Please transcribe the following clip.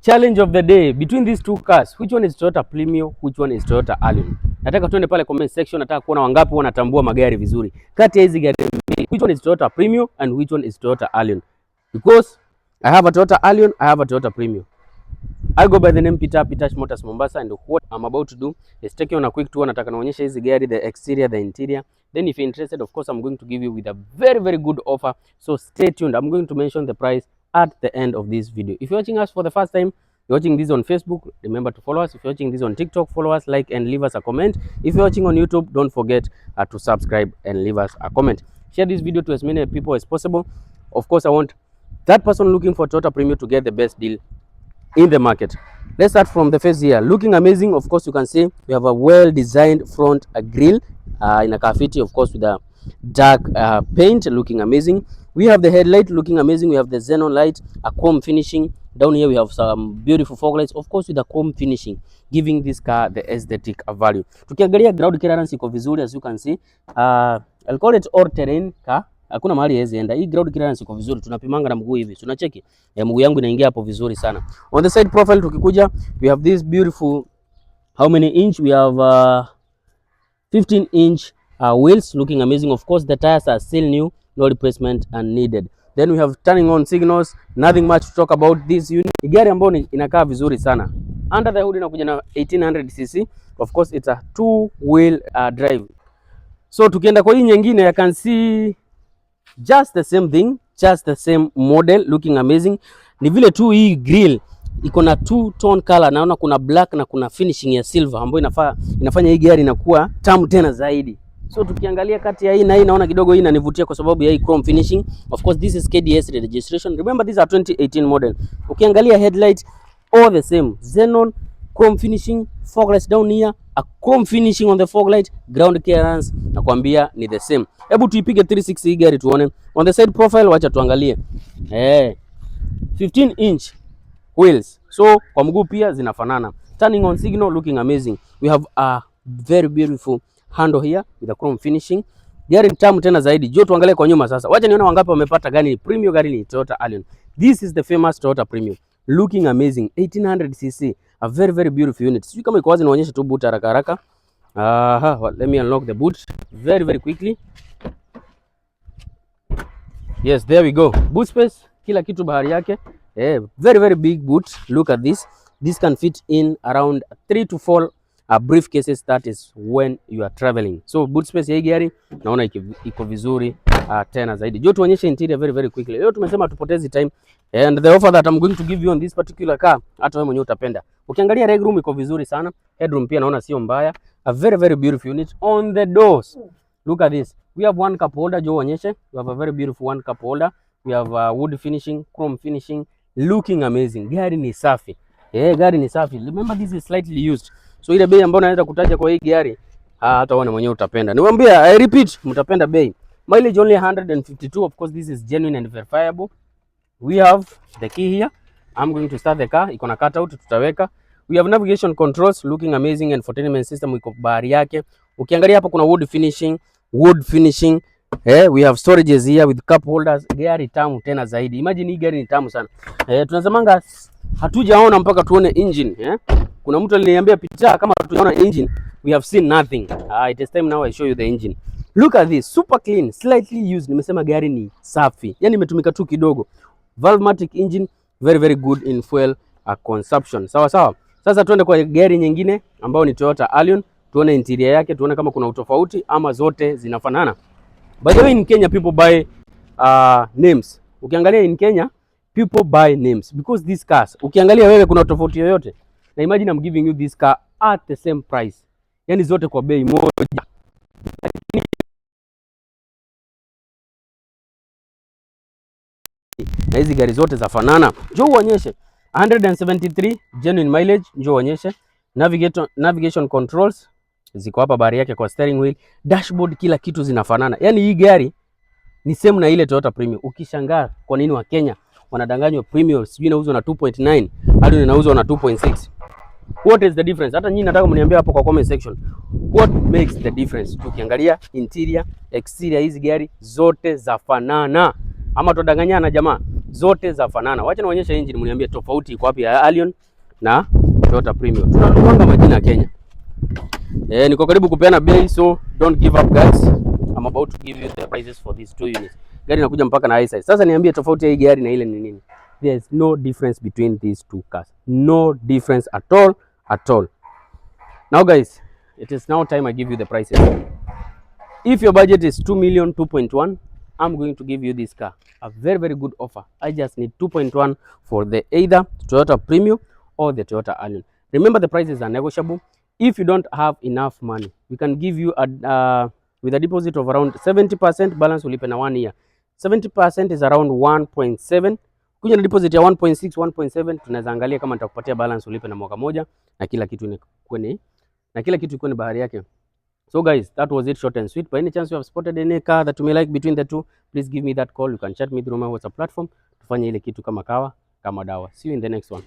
Challenge of the day between these two cars, which one is Toyota Premio, which one is Toyota Allion? Nataka tuende pale comment section, nataka kuona wangapi wanatambua magari vizuri. Kati ya hizi gari mbili, which one is Toyota Premio and which one is Toyota Allion? Because I have a Toyota Allion, I have a Toyota Premio. I go by the name Peter Motors Mombasa, and what I'm about to do is take you on a quick tour. Nataka naonyesha hizi gari, the exterior, the interior. Then if you're interested, of course, I'm going to give you with a very good offer. So stay tuned. I'm going to mention the price at the end of this video. If you're watching us for the first time, you're watching this on Facebook, remember to follow us. If you're watching this on TikTok, follow us, like, and leave us a comment. If you're watching on YouTube, don't forget to subscribe and leave us a comment. Share this video to as many people as possible. Of course, I want that person looking for Toyota Premio to get the best deal in the market. Let's start from the face here. Looking amazing. Of course, you can see we have a well-designed front grille in a graffiti, of course, with a dark paint, looking amazing. We have the headlight looking amazing. We have the xenon light, a chrome finishing. Down here we have some beautiful fog lights, of course, with a chrome finishing, giving this car the aesthetic value. Tukiangalia ground clearance iko vizuri, as you can see. I'll call it all terrain car. Hakuna mahali haiwezi enda. Hii ground clearance iko vizuri. Tunapimanga na mguu hivi. Tunacheki. Mguu yangu inaingia hapo vizuri sana. On the side profile tukikuja, we have this beautiful, how many inch? We have 15 inch wheels, looking amazing. Of course, the tires are still new, no replacement needed. Then we have turning on signals, nothing much to talk about this unit. Ni gari ambayo inakaa vizuri sana. Under the hood inakuja na 1800cc. Of course, it's a two-wheel drive. So tukienda kwa hii nyingine, I can see just the same thing, just the same model, looking amazing. Ni vile tu hii grill iko na two tone color, naona kuna black na kuna finishing ya silver ambayo inafanya hii gari inakuwa tamu tena zaidi. So tukiangalia kati ya hii na hii, naona kidogo hii inanivutia kwa sababu ya hii chrome finishing. Of course, this is KDS registration. Remember, these are 2018 model. Ukiangalia headlight, all the same, xenon, chrome finishing, fog lights down here, a chrome finishing on the fog light, ground clearance nakwambia ni the same. Hebu tuipige 360 hii gari tuone. On the side profile, wacha tuangalie. 15 inch wheels. So kwa mguu pia zinafanana. Turning on signal, looking amazing. We have a very beautiful handle here with a chrome finishing. Gari tamu tena zaidi. Jo, tuangalie kwa nyuma sasa. Wacha nione wangapi wamepata gari ni Premio, gari ni Toyota Allion. This is the famous Toyota Premio. Looking amazing. 1800cc. A very beautiful unit. Sijui kama iko wazi, naonyesha tu boot haraka haraka. Let me unlock the boot very quickly. Yes, there we go. Boot space, kila kitu bahari yake. Very big boot. Look at this. This can fit in around 3 to 4 briefcases. That is when you are traveling. So boot space ya hii gari naona iko vizuri tena zaidi. Jo, tuonyeshe interior very quickly. Leo tumesema tupotezi time, and the offer that I'm going to give you on this particular car, hata wewe mwenyewe utapenda. Ukiangalia leg room iko vizuri sana. Headroom pia naona sio mbaya. A very beautiful unit. On the doors, look at this. We have one cup holder. Jo, onyeshe. We have a very beautiful one cup holder. We have wood finishing, chrome finishing, looking amazing. Gari ni safi. Gari ni safi. Remember, this is slightly used. So ile bei ambayo naweza kutaja kwa hii gari, hata wewe mwenyewe utapenda. Niwaambia, I repeat, mtapenda bei. Mileage only 152. Of course, this is genuine and verifiable. We have the key here. I'm going to start the car. Iko na cutout tutaweka. We have navigation controls, looking amazing, and infotainment system iko bahari yake. Ukiangalia hapo kuna wood finishing. We have storages here with cup holders. Gari tamu tena zaidi. Imagine hii gari ni tamu sana. Tunasemanga hatujaona mpaka tuone engine. Kuna mtu aliniambia picha kama hatujaona engine, we have seen nothing. It is time now I show you the engine. Look at this, super clean, slightly used. Nimesema gari ni safi. Yaani imetumika tu kidogo. Valvematic engine, very good in fuel consumption. Sawa. Sasa tuende kwa gari nyingine ambayo ni Toyota Allion. Tuone interior yake, tuone kama kuna utofauti ama zote zinafanana. By the way, in Kenya people buy names. Ukiangalia in Kenya people buy names because these cars, ukiangalia wewe kuna tofauti yoyote. Na imagine I'm giving you this car at the same price. Yani zote kwa bei moja. Na hizi gari zote za fanana. Njoo uonyeshe. 173 genuine mileage, njoo uonyeshe. Navigation controls ziko hapa bahari yake kwa steering wheel, dashboard, kila kitu zinafanana. Yani hii gari ni same na ile Toyota Premio. Ukishangaa kwa nini wa Kenya wanadanganywa Premio sijui inauzwa na 2.9 hadi inauzwa na 2.6. What is the difference? Hata nyinyi nataka mniambie hapo kwa comment section. What makes the difference? Tukiangalia interior, exterior, hizi gari zote za fanana. Ama tudanganyana jamaa. zote za fanana. Wacha naonyesha engine, mniambie tofauti iko wapi ya Allion na Toyota Premio. Tunatumanga majina ya Kenya. Niko karibu kupeana bei, so don't give up guys. I'm about to give you the prices for these two units. Gari inakuja mpaka na high size. Sasa niambie tofauti ya hii gari na ile ni nini? There's no difference between these two cars. No difference at all, at all. Now guys, it is now time I give you the prices. If your budget is 2 million, 2.1, I'm going to give you this car. A very, very good offer. I just need 2.1 for the either Toyota Premio or the Toyota Allion. Remember, the prices are negotiable. If you don't have enough money, we can give you with a deposit of around 70%, balance will in 1 year. 70% is around 1.7. Kuja na deposit ya 1.6, 1.7, tunaweza angalia kama nitakupatia balance ulipe na mwaka moja na kila kitu ikuwe ni bahari yake. So guys, that was it, short and sweet. By any chance you have spotted any car that you may like between the two, please give me that call. You can chat me through my WhatsApp platform. Tufanye ile kitu kama kawa, kama dawa. See you in the next one.